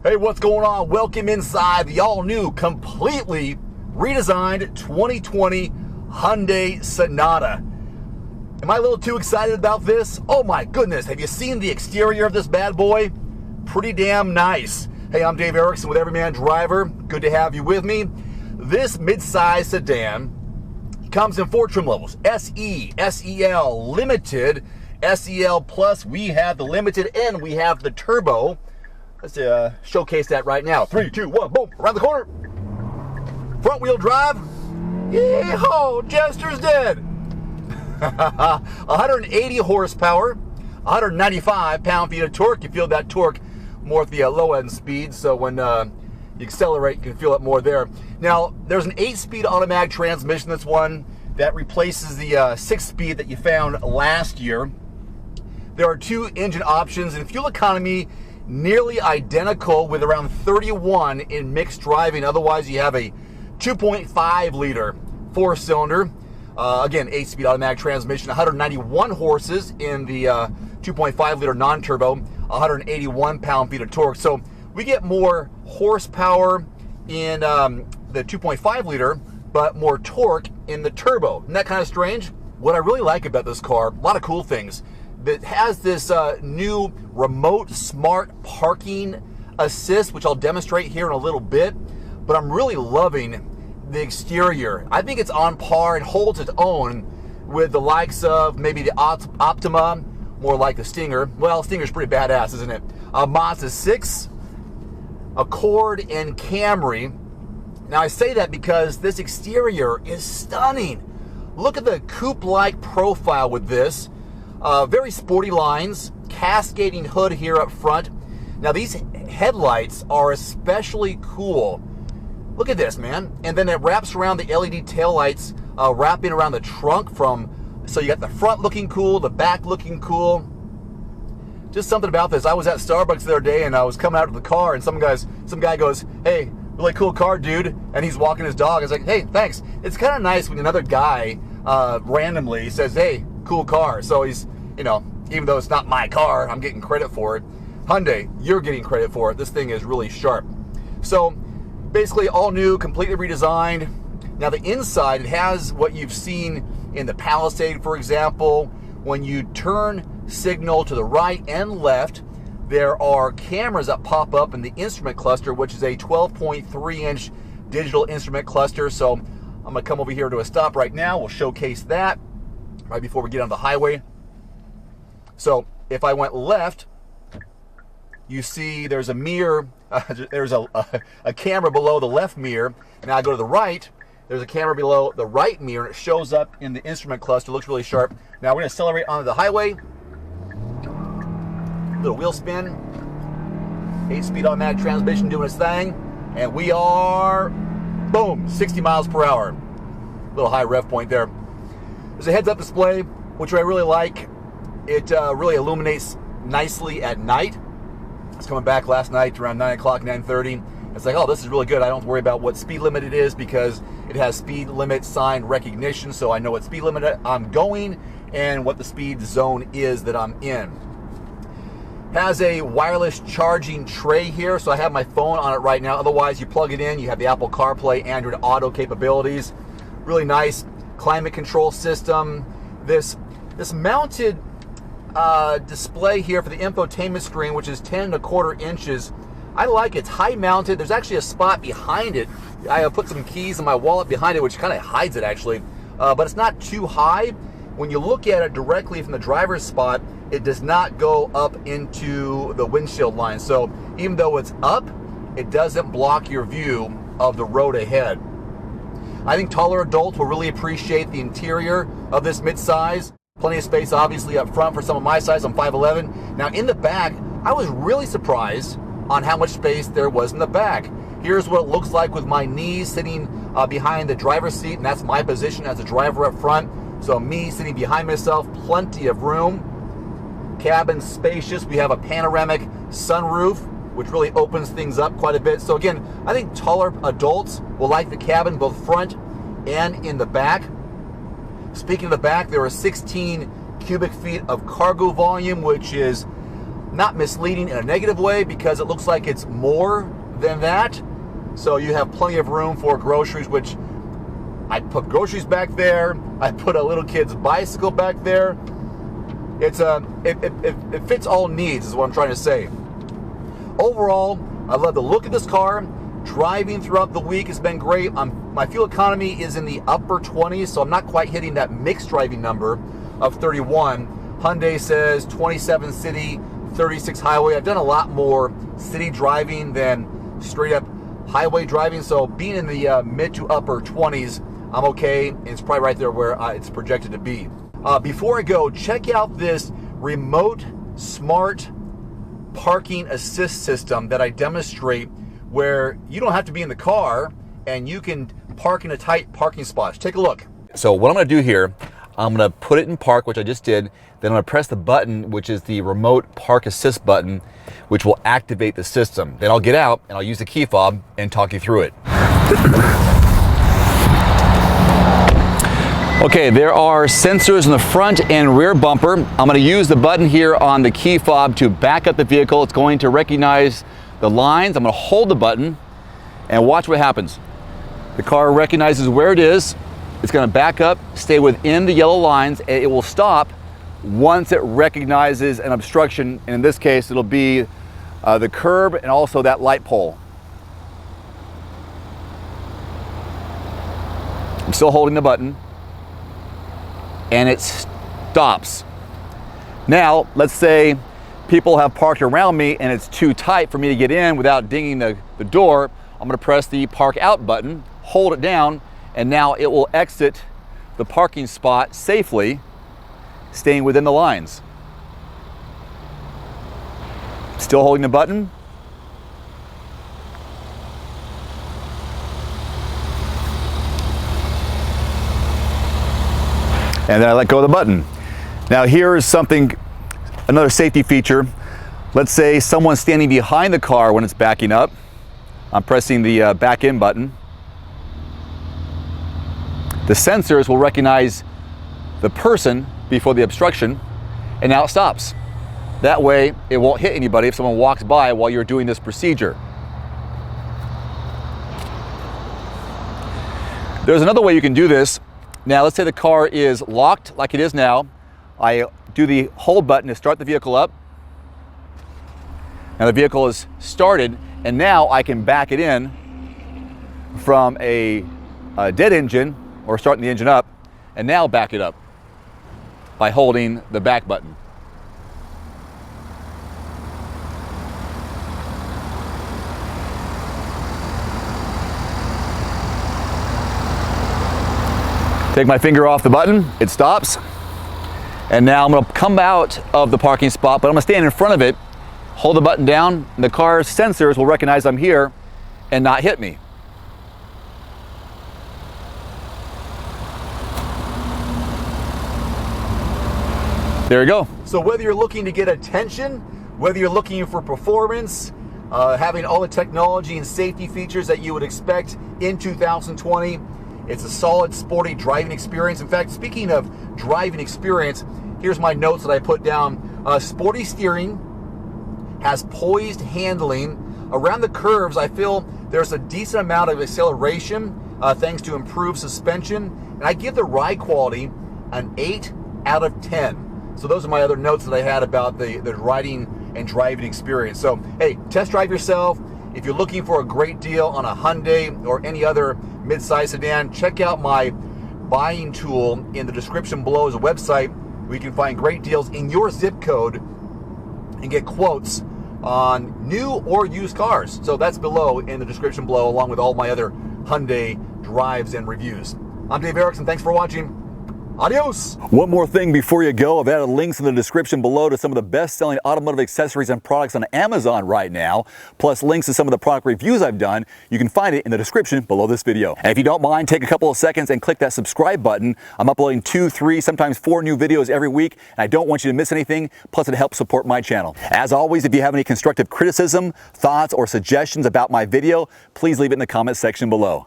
Hey, what's going on? Welcome inside the all-new, completely redesigned 2020 Hyundai Sonata. Am I a little too excited about this? Oh my goodness, have you seen the exterior of this bad boy? Pretty damn nice. Hey, I'm Dave Erickson with Everyman Driver. Good to have you with me. This mid-size sedan comes in 4 trim levels: SE, SEL, Limited, SEL Plus. We have the Limited and we have the Turbo. Let's showcase that right now. 3, 2, 1, boom, around the corner. Front wheel drive. Yeehaw, Jester's dead. 180 horsepower, 195 pound-feet of torque. You feel that torque more at the low-end speed, so when you accelerate, you can feel it more there. Now, there's an 8-speed automatic transmission, this one, that replaces the 6-speed that you found last year. There are 2 engine options, and fuel economy nearly identical with around 31 in mixed driving. Otherwise, you have a 2.5 liter 4-cylinder. Again, 8-speed automatic transmission, 191 horses in the 2.5 liter non-turbo, 181 pound-feet of torque. So we get more horsepower in the 2.5 liter, but more torque in the turbo. Isn't that kind of strange? What I really like about this car, a lot of cool things. It has this new remote smart parking assist, which I'll demonstrate here in a little bit, but I'm really loving the exterior. I think it's on par and holds its own with the likes of maybe the Optima, more like the Stinger. Well, Stinger's pretty badass, isn't it? Mazda 6, Accord, and Camry. Now I say that because this exterior is stunning. Look at the coupe-like profile with this. Very sporty lines, cascading hood here up front. Now these headlights are especially cool. Look at this, man. And then it wraps around the LED taillights, wrapping around the trunk so you got the front looking cool, the back looking cool. Just something about this. I was at Starbucks the other day and I was coming out of the car and some guy goes, "Hey, really cool car, dude." And he's walking his dog. I was like, "Hey, thanks." It's kind of nice when another guy randomly says, "Hey, cool car." So he's, even though it's not my car, I'm getting credit for it. Hyundai, you're getting credit for it. This thing is really sharp. So basically all new, completely redesigned. Now the inside, it has what you've seen in the Palisade, for example. When you turn signal to the right and left, there are cameras that pop up in the instrument cluster, which is a 12.3-inch digital instrument cluster. So I'm gonna come over here to a stop right now. We'll showcase that right before we get on the highway. So if I went left, you see there's a mirror, there's a camera below the left mirror. Now I go to the right, there's a camera below the right mirror, and it shows up in the instrument cluster. Looks really sharp. Now we're going to accelerate onto the highway. Little wheel spin. 8-speed automatic transmission doing its thing. And we are, boom, 60 miles per hour. Little high rev point there. There's a heads-up display, which I really like. It really illuminates nicely at night. I was coming back last night around 9 o'clock, 9:30. It's like, oh, this is really good. I don't have to worry about what speed limit it is because it has speed limit sign recognition, so I know what speed limit I'm going and what the speed zone is that I'm in. Has a wireless charging tray here, so I have my phone on it right now. Otherwise, you plug it in, you have the Apple CarPlay, Android Auto capabilities. Really nice climate control system. This mounted display here for the infotainment screen, which is 10.25 inches. I like it. It's high mounted. There's actually a spot behind it. I put some keys in my wallet behind it, which kind of hides it actually, but it's not too high. When you look at it directly from the driver's spot, it does not go up into the windshield line. So even though it's up, it doesn't block your view of the road ahead. I think taller adults will really appreciate the interior of this midsize. Plenty of space, obviously, up front for some of my size. I'm 5'11". Now, in the back, I was really surprised on how much space there was in the back. Here's what it looks like with my knees sitting behind the driver's seat, and that's my position as a driver up front. So me sitting behind myself, plenty of room. Cabin spacious. We have a panoramic sunroof, which really opens things up quite a bit. So again, I think taller adults will like the cabin, both front and in the back. Speaking of the back, there are 16 cubic feet of cargo volume, which is not misleading in a negative way because it looks like it's more than that. So you have plenty of room for groceries, which I put groceries back there. I put a little kid's bicycle back there. It fits all needs is what I'm trying to say. Overall, I love the look of this car. Driving throughout the week has been great. My fuel economy is in the upper 20s, so I'm not quite hitting that mixed driving number of 31. Hyundai says 27 city, 36 highway. I've done a lot more city driving than straight up highway driving, so being in the mid to upper 20s, I'm okay. It's probably right there where it's projected to be. Before I go, check out this remote smart parking assist system that I demonstrate, where you don't have to be in the car and you can park in a tight parking spot. Take a look. So what I'm going to do here, I'm going to put it in park, which I just did. Then I'm going to press the button, which is the remote park assist button, which will activate the system. Then I'll get out and I'll use the key fob and talk you through it. Okay, there are sensors in the front and rear bumper. I'm going to use the button here on the key fob to back up the vehicle. It's going to recognize the lines. I'm going to hold the button and watch what happens. The car recognizes where it is. It's going to back up, stay within the yellow lines, and it will stop once it recognizes an obstruction. And in this case, it'll be the curb and also that light pole. I'm still holding the button, and it stops. Now, let's say people have parked around me and it's too tight for me to get in without dinging the door. I'm going to press the park out button, hold it down, and now it will exit the parking spot safely, staying within the lines. Still holding the button. And then I let go of the button. Now here is another safety feature. Let's say someone's standing behind the car when it's backing up. I'm pressing the back in button. The sensors will recognize the person before the obstruction, and now it stops. That way it won't hit anybody if someone walks by while you're doing this procedure. There's another way you can do this. Now let's say the car is locked like it is now. I do the hold button to start the vehicle up. Now the vehicle is started, and now I can back it in from a dead engine, or starting the engine up, and now back it up by holding the back button. Take my finger off the button, it stops. And now I'm going to come out of the parking spot, but I'm going to stand in front of it, hold the button down, and the car's sensors will recognize I'm here and not hit me. There you go. So whether you're looking to get attention, whether you're looking for performance, having all the technology and safety features that you would expect in 2020, it's a solid, sporty driving experience. In fact, speaking of driving experience, here's my notes that I put down. Sporty steering, has poised handling. Around the curves, I feel there's a decent amount of acceleration thanks to improved suspension. And I give the ride quality an 8 out of 10. So those are my other notes that I had about the riding and driving experience. So, hey, test drive yourself. If you're looking for a great deal on a Hyundai or any other mid-size sedan, check out my buying tool in the description below as a website where you can find great deals in your zip code and get quotes on new or used cars. So that's below in the description below, along with all my other Hyundai drives and reviews. I'm Dave Erickson. Thanks for watching. Adios. One more thing before you go, I've added links in the description below to some of the best-selling automotive accessories and products on Amazon right now, plus links to some of the product reviews I've done. You can find it in the description below this video. And if you don't mind, take a couple of seconds and click that subscribe button. I'm uploading 2, 3, sometimes 4 new videos every week, and I don't want you to miss anything, plus it helps support my channel. As always, if you have any constructive criticism, thoughts, or suggestions about my video, please leave it in the comments section below.